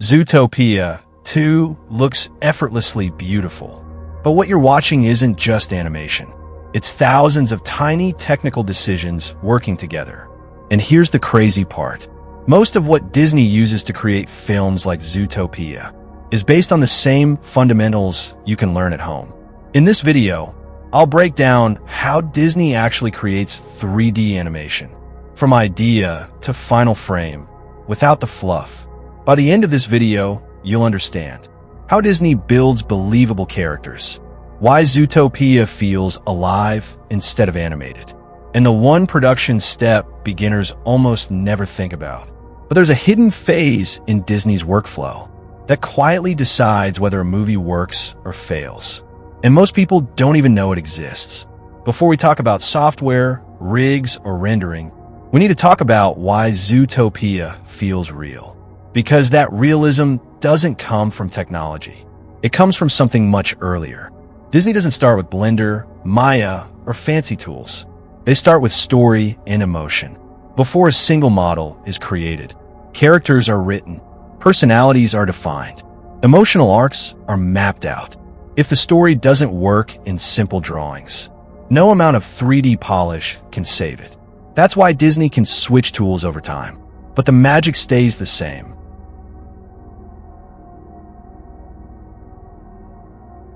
Zootopia 2 looks effortlessly beautiful. But what you're watching isn't just animation. It's thousands of tiny technical decisions working together. And here's the crazy part. Most of what Disney uses to create films like Zootopia is based on the same fundamentals you can learn at home. In this video, I'll break down how Disney actually creates 3D animation, from idea to final frame, without the fluff. By the end of this video, you'll understand how Disney builds believable characters, why Zootopia feels alive instead of animated, and the one production step beginners almost never think about. But there's a hidden phase in Disney's workflow that quietly decides whether a movie works or fails. And most people don't even know it exists. Before we talk about software, rigs, or rendering, we need to talk about why Zootopia feels real. Because that realism doesn't come from technology. It comes from something much earlier. Disney doesn't start with Blender, Maya, or fancy tools. They start with story and emotion. Before a single model is created, characters are written, personalities are defined, emotional arcs are mapped out. If the story doesn't work in simple drawings, no amount of 3D polish can save it. That's why Disney can switch tools over time, but the magic stays the same.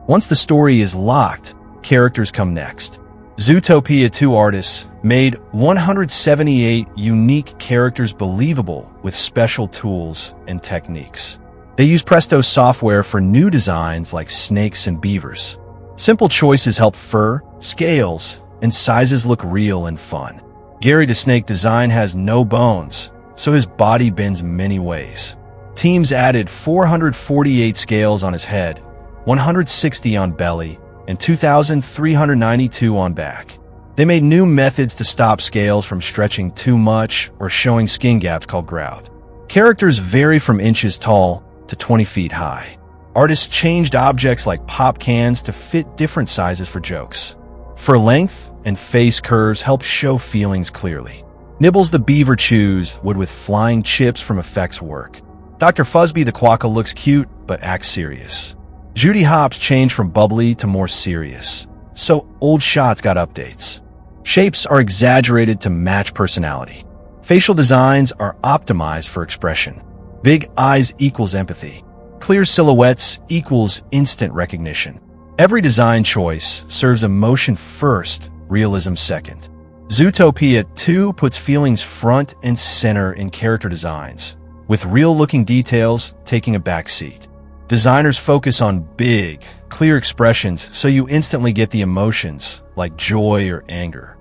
Once the story is locked, characters come next. Zootopia 2 artists made 178 unique characters believable with special tools and techniques. They use Presto software for new designs like snakes and beavers. Simple choices help fur, scales, and sizes look real and fun. Gary the Snake design has no bones, so his body bends many ways. Teams added 448 scales on his head, 160 on belly, and 2,392 on back. They made new methods to stop scales from stretching too much or showing skin gaps called grout. Characters vary from inches tall to 20 feet high. Artists changed objects like pop cans to fit different sizes for jokes. Fur length and face curves help show feelings clearly. Nibbles the beaver chews wood with flying chips from effects work. Dr. Fuzzby the quokka looks cute but acts serious. Judy Hopps changed from bubbly to more serious, so old shots got updates. Shapes are exaggerated to match personality. Facial designs are optimized for expression. Big eyes equals empathy. Clear silhouettes equals instant recognition. Every design choice serves emotion first, realism second. Zootopia 2 puts feelings front and center in character designs, with real-looking details taking a backseat. Designers focus on big, clear expressions so you instantly get the emotions, like joy or anger.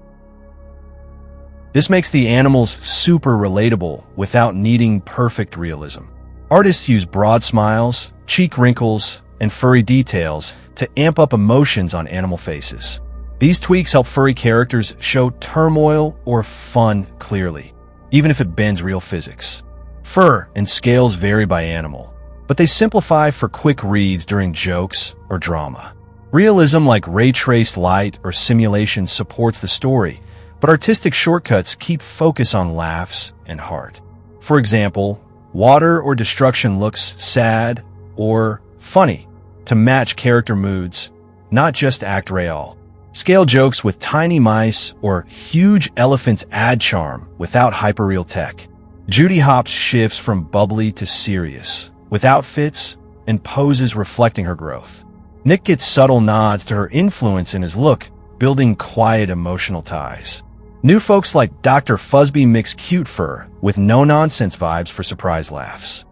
This makes the animals super relatable without needing perfect realism. Artists use broad smiles, cheek wrinkles, and furry details to amp up emotions on animal faces. These tweaks help furry characters show turmoil or fun clearly, even if it bends real physics. Fur and scales vary by animal, but they simplify for quick reads during jokes or drama. Realism like ray-traced light or simulation supports the story, but artistic shortcuts keep focus on laughs and heart. For example, water or destruction looks sad or funny to match character moods, not just act real. Scale jokes with tiny mice or huge elephants add charm without hyperreal tech. Judy Hopps shifts from bubbly to serious, with outfits and poses reflecting her growth. Nick gets subtle nods to her influence in his look, building quiet emotional ties. New folks like Dr. Fuzzby mix cute fur with no-nonsense vibes for surprise laughs.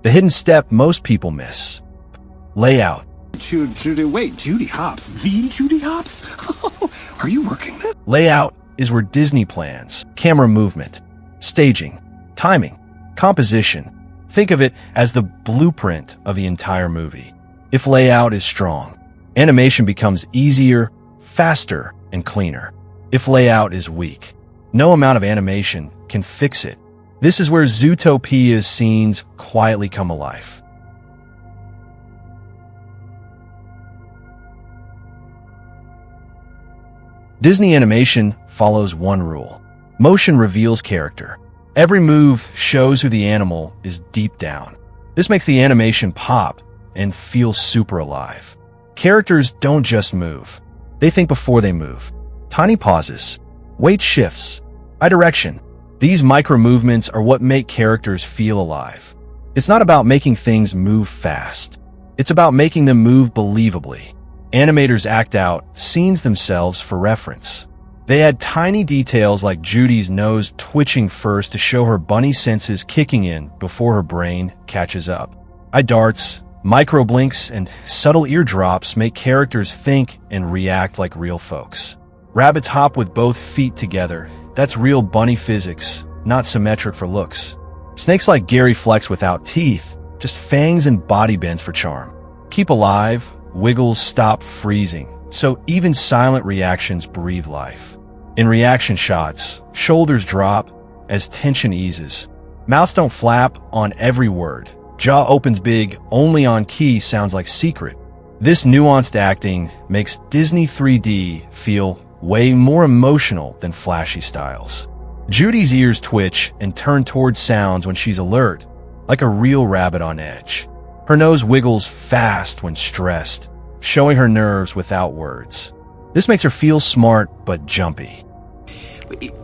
The hidden step most people miss. Layout. Wait, Judy Hopps? The Judy Hopps? Are you working this? Layout is where Disney plans camera movement, staging, timing, composition. Think of it as the blueprint of the entire movie. If layout is strong, animation becomes easier, faster, and cleaner. If layout is weak, no amount of animation can fix it. This is where Zootopia's scenes quietly come alive. Disney animation follows one rule. Motion reveals character. Every move shows who the animal is deep down. This makes the animation pop and feel super alive. Characters don't just move. They think before they move. Tiny pauses, weight shifts, eye direction. These micro movements are what make characters feel alive. It's not about making things move fast. It's about making them move believably. Animators act out scenes themselves for reference. They add tiny details like Judy's nose twitching first to show her bunny senses kicking in before her brain catches up. Eye darts, micro blinks, and subtle eardrops make characters think and react like real folks. Rabbits hop with both feet together. That's real bunny physics, not symmetric for looks. Snakes like Gary flex without teeth, just fangs and body bends for charm. Keep alive, wiggles stop freezing, so even silent reactions breathe life. In reaction shots, shoulders drop as tension eases. Mouths don't flap on every word. Jaw opens big, only on key sounds like secret. This nuanced acting makes Disney 3D feel way more emotional than flashy styles. Judy's ears twitch and turn towards sounds when she's alert, like a real rabbit on edge. Her nose wiggles fast when stressed, showing her nerves without words. This makes her feel smart but jumpy.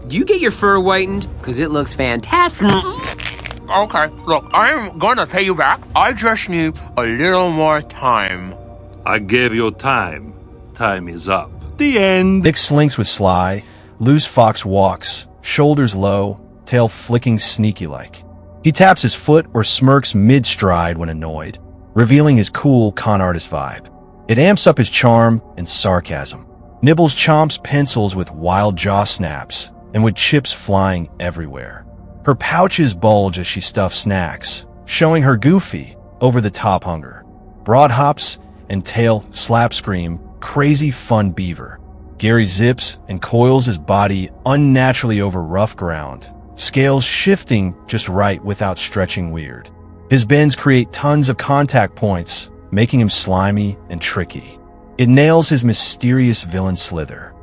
Do you get your fur whitened? Because it looks fantastic. Okay, look, I'm gonna pay you back. I just need a little more time. I gave you time. Time is up. The end. Nick slinks with Sly, loose fox walks, shoulders low, tail flicking sneaky-like. He taps his foot or smirks mid-stride when annoyed, revealing his cool con artist vibe. It amps up his charm and sarcasm. Nibbles chomps pencils with wild jaw snaps and with chips flying everywhere. Her pouches bulge as she stuffs snacks, showing her goofy, over-the-top hunger. Broad hops and tail slap scream, crazy fun beaver. Gary zips and coils his body unnaturally over rough ground, scales shifting just right without stretching weird. His bends create tons of contact points, making him slimy and tricky. It nails his mysterious villain slither.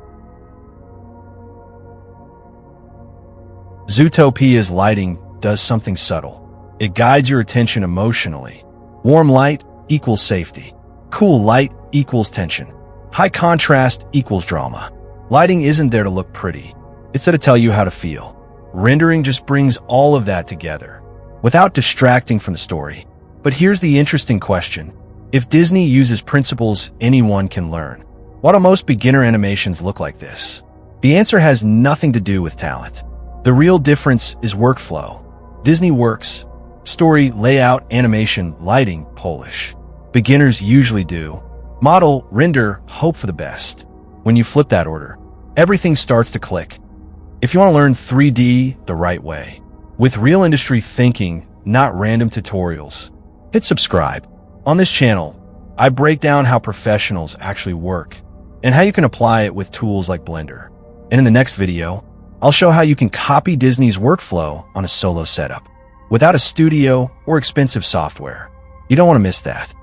Zootopia's lighting does something subtle. It guides your attention emotionally. Warm light equals safety. Cool light equals tension. High contrast equals drama. Lighting isn't there to look pretty. It's there to tell you how to feel. Rendering just brings all of that together, without distracting from the story. But here's the interesting question. If Disney uses principles anyone can learn, why do most beginner animations look like this? The answer has nothing to do with talent. The real difference is workflow. Disney works. Story, layout, animation, lighting, polish. Beginners usually do. Model, render, hope for the best. When you flip that order, everything starts to click. If you want to learn 3D the right way, with real industry thinking, not random tutorials, hit subscribe. On this channel, I break down how professionals actually work and how you can apply it with tools like Blender. And in the next video, I'll show how you can copy Disney's workflow on a solo setup without a studio or expensive software. You don't want to miss that.